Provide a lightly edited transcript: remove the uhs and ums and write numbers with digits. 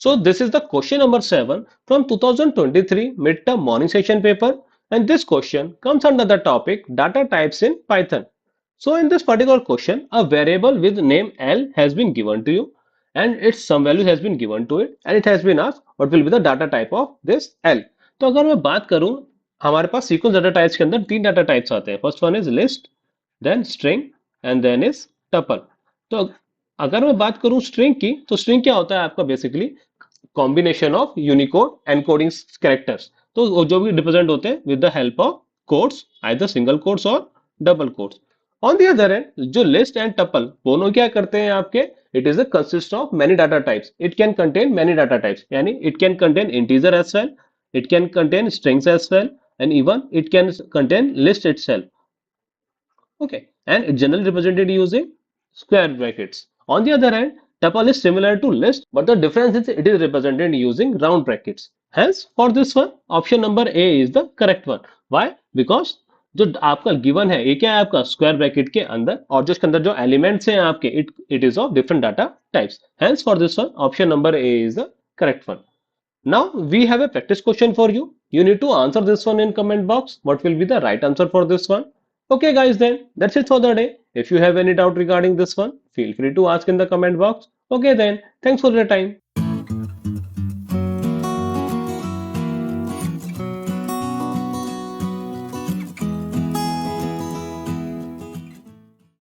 So this is the question number 7 from 2023 midterm morning session paper, and this question comes under the topic data types in Python. So in this particular question, a variable with name L has been given to you and its some value has been given to it and it has been asked what will be the data type of this L. तो अगर मैं बात करूं, हमारे पास sequence data types के अंदर तीन data types आते हैं. First one is list, then string and then is tuple. तो अगर मैं बात करूं स्ट्रिंग की, तो स्ट्रिंग क्या होता है आपका basically combination of unicode encoding characters. तो वो जो भी रिप्रेजेंट होते हैं with the help of codes, either single codes और double codes. On the other end जो लिस्ट एंड टपल दोनों क्या करते हैं आपके, it is a consist of many data types. It can contain many data types, यानी it can contain integer as well, it can contain strings as well, and even it can contain list itself. Okay, and it's generally represented using square brackets. On the other hand, tuple is similar to list, but the difference is it is represented using round brackets. Hence, for this one, option number A is the correct one. Why? Because जो आपका given है ये क्या है आपका square bracket के अंदर, और जो इसके अंदर जो एलिमेंट्स हैं आपके it is of different data types. Hence, for this one, option number A is the correct one. Now we have a practice question for you. You need to answer this one in comment box. What will be the right answer for this one? Okay guys, then that's it for the day. If you have any doubt regarding this one, feel free to ask in the comment box. Okay then, thanks for your time.